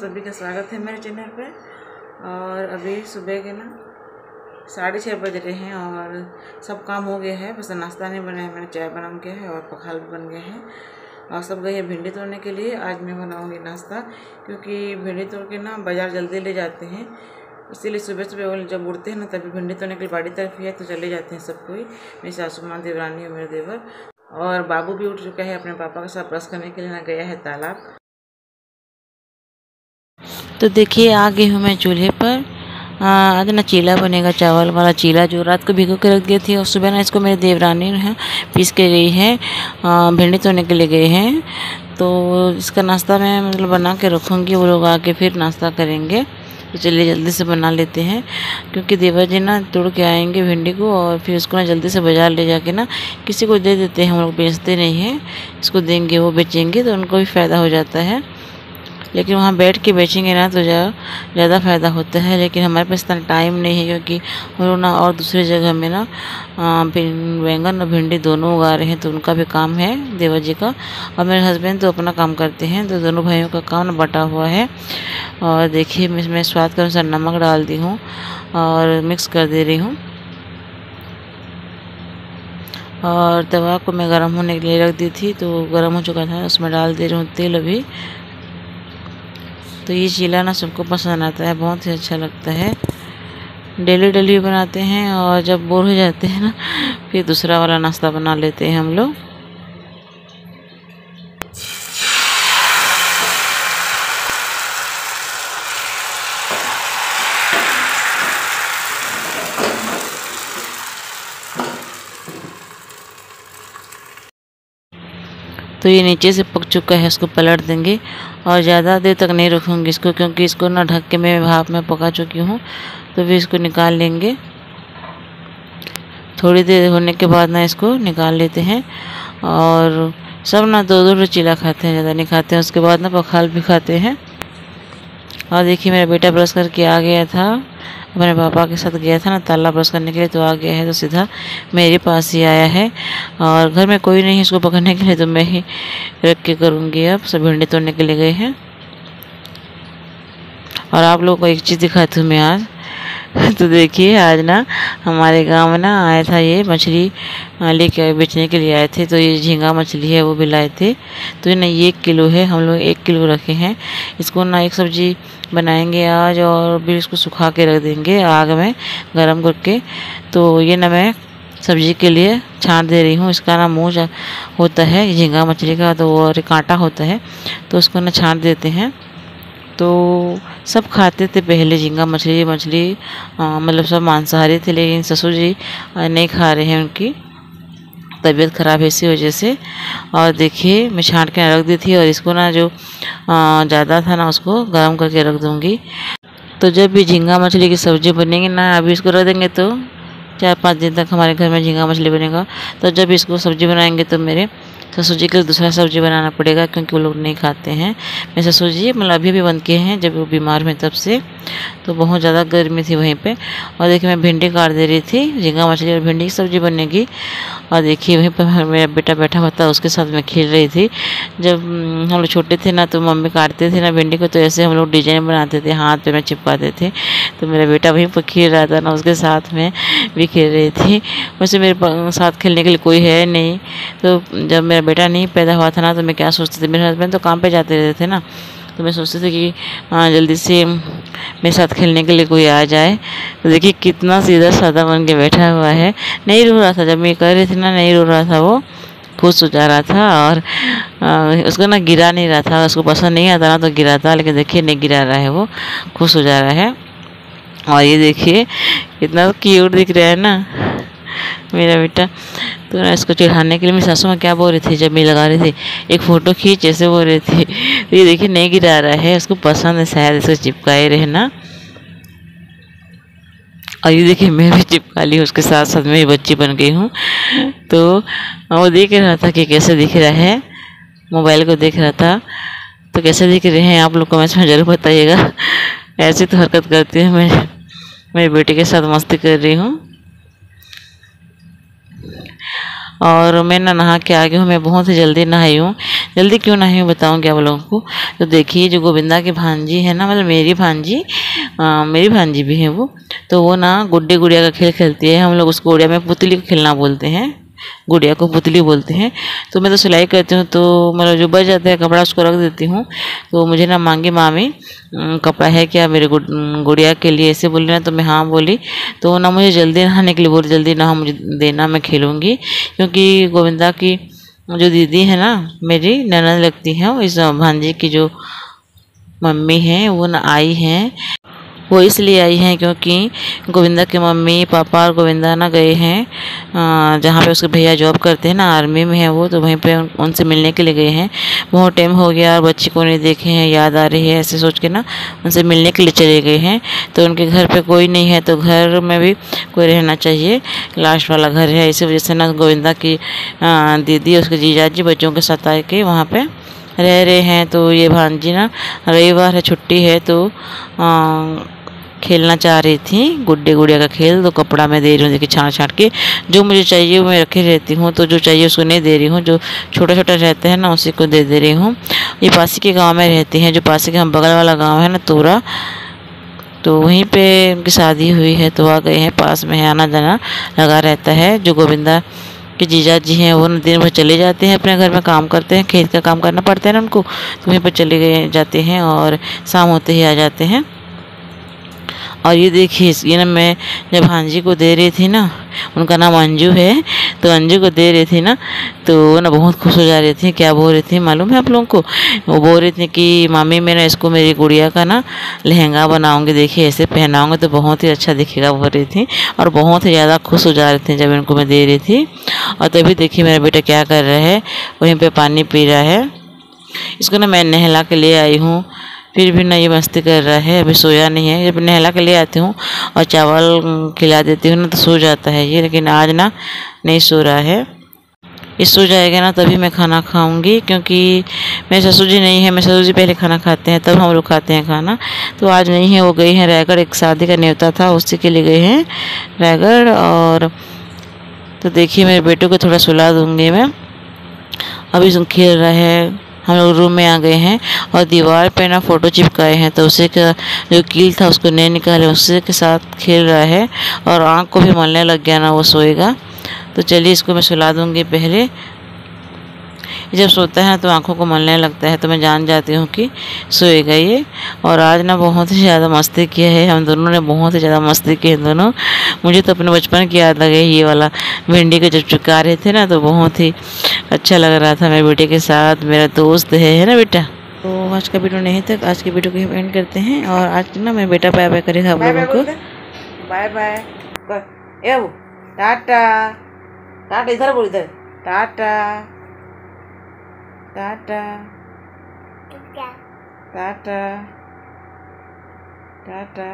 सभी का स्वागत है मेरे चैनल पे। और अभी सुबह के ना 6:30 बज रहे हैं और सब काम हो गया है, बस नाश्ता नहीं बनाया, मैंने चाय बना गया है और पखाल भी बन गया है। और सब गए हैं भिंडी तोड़ने के लिए। आज मैं बनाऊंगी नाश्ता, क्योंकि भिंडी तोड़ के ना बाज़ार जल्दी ले जाते हैं, इसीलिए सुबह सुबह जब उठते हैं ना तभी भिंडी तोड़ने के लिए बाड़ी तरफ ही है तो चले जाते हैं सब कोई। मेरी सासू माँ, देवरानी और मेरे देवर। और बाबू भी उठ चुका है, अपने पापा के साथ ब्रश करने के लिए ना गया है तालाब। तो देखिए आ गई हूँ मैं चूल्हे पर। आज ना चीला बनेगा, चावल वाला चीला जो रात को भिगो के रख दिए थे और सुबह ना इसको मेरे देवरानी है पीस के गई है, भिंडी तोड़ने के लिए गए हैं। तो इसका नाश्ता मैं मतलब बना के रखूँगी, वो लोग आके फिर नाश्ता करेंगे। तो चलिए जल्दी से बना लेते हैं, क्योंकि देवर जी ना तोड़ के आएंगे भिंडी को और फिर उसको ना जल्दी से बाज़ार ले जाके ना किसी को दे देते हैं। हम लोग बेचते नहीं हैं, इसको देंगे वो बेचेंगे तो उनको भी फ़ायदा हो जाता है। लेकिन वहाँ बैठ के बेचेंगे ना तो ज़्यादा फ़ायदा होता है, लेकिन हमारे पास इतना टाइम नहीं है, क्योंकि हम लोग ना और दूसरी जगह में ना बैंगन और भिंडी दोनों उगा रहे हैं, तो उनका भी काम है देवर जी का। और मेरे हस्बैंड तो अपना काम करते हैं, तो दोनों भाइयों का काम ना बटा हुआ है। और देखिए मैं स्वाद के अनुसार नमक डाल दी हूँ और मिक्स कर दे रही हूँ। और तवा को मैं गर्म होने के लिए रख दी थी, तो गर्म हो चुका था, उसमें डाल दे रही हूँ तेल अभी। तो ये चीला ना सबको पसंद आता है, बहुत ही अच्छा लगता है। डेली डेली बनाते हैं और जब बोर हो जाते हैं ना फिर दूसरा वाला नाश्ता बना लेते हैं हम लोग। तो ये नीचे से पक चुका है, इसको पलट देंगे और ज़्यादा देर तक नहीं रखूँगी इसको, क्योंकि इसको ना ढक के मैं भाप में पका चुकी हूँ। तो फिर इसको निकाल लेंगे, थोड़ी देर होने के बाद ना इसको निकाल लेते हैं। और सब ना दो दो चीला खाते हैं, ज़्यादा नहीं खाते हैं। उसके बाद ना पखाल भी खाते हैं। और देखिए मेरा बेटा ब्रश करके आ गया था, अपने पापा के साथ गया था ना तालाब ब्रश करने के लिए, तो आ गया है तो सीधा मेरे पास ही आया है। और घर में कोई नहीं है इसको पकड़ने के लिए, तो मैं ही रख के करूँगी। अब सब भिंडी तोड़ने के लिए गए हैं। और आप लोगों को एक चीज़ दिखाती हूँ मैं आज। तो देखिए आज ना हमारे गांव में ना आया था ये मछली लेके बेचने के लिए आए थे। तो ये झींगा मछली है, वो भी लाए थे। तो ये ना 1 किलो है, हम लोग 1 किलो रखे हैं। इसको ना एक सब्जी बनाएंगे आज और फिर इसको सुखा के रख देंगे आग में गरम करके। तो ये ना मैं सब्जी के लिए छान दे रही हूँ। इसका ना मुँह होता है झींगा मछली का, तो और कांटा होता है, तो उसको ना छान देते हैं। तो सब खाते थे पहले झींगा मछली मतलब सब मांसाहारी थे, लेकिन ससुर जी नहीं खा रहे हैं, उनकी तबीयत ख़राब है इसी वजह से। और देखिए मैं छान के रख दी थी और इसको ना जो ज़्यादा था ना उसको गर्म करके रख दूँगी। तो जब भी झींगा मछली की सब्ज़ी बनेगी ना, अभी इसको रख देंगे तो 4-5 दिन तक हमारे घर में झींगा मछली बनेगा। तो जब इसको सब्ज़ी बनाएंगे तो मेरे ससुर जी के लिए दूसरा सब्ज़ी बनाना पड़ेगा, क्योंकि वो लोग नहीं खाते हैं। मेरे ससुर जी मतलब अभी भी बन के हैं, जब वो बीमार हुए तब से। तो बहुत ज़्यादा गर्मी थी वहीं पे। और देखिए मैं भिंडी काट दे रही थी, झींगा मछली और भिंडी की सब्ज़ी बनेगी। और देखिए वहीं पर मेरा बेटा बैठा हुआ था, उसके साथ मैं खेल रही थी। जब हम लोग छोटे थे ना तो मम्मी काटते थे ना भिंडी को, तो ऐसे हम लोग डिजाइन बनाते थे, हाथ पे में चिपकाते थे। तो मेरा बेटा वहीं पर खेल रहा था ना, उसके साथ में भी खेल रही थी। वैसे मेरे साथ खेलने के लिए कोई है नहीं। तो जब मेरा बेटा नहीं पैदा हुआ था ना, तो मैं क्या सोचती थी, मेरे हस्बैंड तो काम पे जाते रहते थे ना, तो मैं सोचती थी कि जल्दी से मेरे साथ खेलने के लिए कोई आ जाए। तो देखिए कितना सीधा साधा बन के बैठा हुआ है, नहीं रो रहा था। जब मैं कर रही थी ना नहीं रो रहा था, वो खुश हो जा रहा था। और उसको ना गिरा नहीं रहा था, उसको पसंद नहीं आता ना तो गिरा था, लेकिन देखिए नहीं गिरा रहा है, वो खुश हो जा रहा है। और ये देखिए कितना क्यूट दिख रहा है ना मेरा बेटा। तो ना इसको चिढ़ाने के लिए मेरी सासू माँ क्या बोल रही थी, जब मैं लगा रही थी एक फ़ोटो खींच ऐसे बोल रही थी। तो ये देखिए नहीं गिरा रहा है, उसको पसंद है शायद, इसको चिपकाए रहे ना। और ये देखिए मैं भी चिपका ली, उसके साथ साथ मैं भी बच्ची बन गई हूँ। तो वो देख रहा था कि कैसे दिख रहा है, मोबाइल को देख रहा था। तो कैसे दिख रहे हैं आप लोग कमेंट्स में ज़रूर बताइएगा। ऐसी तो हरकत करती है, मैं मेरी बेटी के साथ मस्ती कर रही हूँ। और मैं ना नहा के आ गई हूँ, मैं बहुत ही जल्दी नहाई हूँ। जल्दी क्यों ना है बताऊँगी आप लोगों को। तो देखिए जो गोविंदा की भांजी है ना, मतलब मेरी भांजी भी है वो, तो वो ना गुड्डे गुड़िया का खेल खेलती है। हम लोग उसको उड़िया में पुतली को खेलना बोलते हैं, गुड़िया को पुतली बोलते हैं। तो मैं तो सिलाई करती हूँ, तो मतलब जो बच जाता है कपड़ा उसको रख देती हूँ। तो मुझे ना मांगी मामी कपड़ा है क्या मेरे गुड़िया के लिए, ऐसे बोली ना, तो मैं हाँ बोली। तो ना मुझे जल्दी नहाने के लिए बोली, जल्दी नहा मुझे देना, मैं खेलूँगी। क्योंकि गोविंदा की जो दीदी है ना, मेरी ननद लगती हैं, इस भांजी की जो मम्मी हैं वो ना आई हैं। वो इसलिए आई हैं क्योंकि गोविंदा के मम्मी पापा और गोविंदा ना गए हैं जहाँ पे उसके भैया जॉब करते हैं ना, आर्मी में है वो, तो वहीं पे उनसे मिलने के लिए गए हैं। बहुत टाइम हो गया और बच्चे को नहीं देखे हैं, याद आ रही है, ऐसे सोच के ना उनसे मिलने के लिए चले गए हैं। तो उनके घर पे कोई नहीं है, तो घर में भी कोई रहना चाहिए, लास्ट वाला घर है। इसी वजह से ना गोविंदा की दीदी उसके जीजाजी बच्चों के साथ आए के वहाँ पर रह रहे हैं। तो ये भांजी ना रविवार है, छुट्टी है, तो खेलना चाह रही थी गुड्डे गुड़िया का खेल। तो कपड़ा मैं दे रही हूँ, देखिए छाँट छाँट के, जो मुझे चाहिए वो मैं रखे रहती हूँ। तो जो चाहिए उसको नहीं दे रही हूँ, जो छोटा छोटा रहता है ना उसी को दे रही हूँ। ये पासी के गांव में रहती हैं, जो पासी के हम बगल वाला गांव है ना तोरा, तो वहीं पे उनकी शादी हुई है, तो आ गए हैं, पास में है, आना जाना लगा रहता है। जो गोविंदा के जीजा जी हैं वो दिन भर चले जाते हैं अपने घर में, काम करते हैं, खेत का काम करना पड़ता है ना उनको, तो वहीं पर चले गए जाते हैं और शाम होते ही आ जाते हैं। और ये देखिए ये ना मैं जब भांजी को दे रही थी ना, उनका नाम अंजू है, तो अंजू को दे रही थी ना, तो वो ना बहुत खुश हो जा रही थी। क्या बोल रही थी मालूम है आप लोगों को? वो बोल रही थी कि मामी मैं ना इसको मेरी गुड़िया का ना लहंगा बनाऊंगी, देखिए ऐसे पहनाऊंगी तो बहुत ही अच्छा दिखेगा, बोल रही थी। और बहुत ही ज़्यादा खुश हो जा रही थी जब इनको मैं दे रही थी। और तभी देखिए मेरा बेटा क्या कर रहा है, वहीं पर पानी पी रहा है। इसको ना मैं नहला के ले आई हूँ, फिर भी ना ये मस्ती कर रहा है, अभी सोया नहीं है। जब नहला के ले आती हूँ और चावल खिला देती हूँ ना तो सो जाता है ये, लेकिन आज ना नहीं सो रहा है। ये सो जाएगा ना तभी मैं खाना खाऊंगी, क्योंकि मेरे ससुर जी नहीं है, मेरे ससुर जी पहले खाना खाते हैं तब हम लोग खाते हैं खाना। तो आज नहीं है, वो गई हैं रायगढ़, एक शादी का न्योता था उसी के लिए गए हैं रायगढ़। और तो देखिए मेरे बेटे को थोड़ा सुला दूँगी मैं, अभी खेल रहा है। हम लोग रूम में आ गए हैं और दीवार पे ना फ़ोटो चिपकाए हैं, तो उसी का जो कील था उसको नहीं निकाले, उसी के साथ खेल रहा है और आँख को भी मलने लग गया ना, वो सोएगा। तो चलिए इसको मैं सुला दूँगी पहले। जब सोता है तो आँखों को मलने लगता है, तो मैं जान जाती हूँ कि सोएगा ये। और आज ना बहुत ही ज़्यादा मस्ती किया है, हम दोनों ने बहुत ही ज़्यादा मस्ती की है दोनों। मुझे तो अपने बचपन की याद लगे, ये वाला भिंडी को जब चुका रहे थे ना, तो बहुत ही अच्छा लग रहा था मेरे बेटे के साथ, मेरा दोस्त है ना बेटा। तो आज का वीडियो नहीं तक, आज के वीडियो को हम एंड करते हैं। और आज ना मेरा बेटा बाय बाय करेगा आप लोगों को। बाय बाय, टाटा टाटा, इधर बोल, इधर टाटा टाटा टाटा टाटा।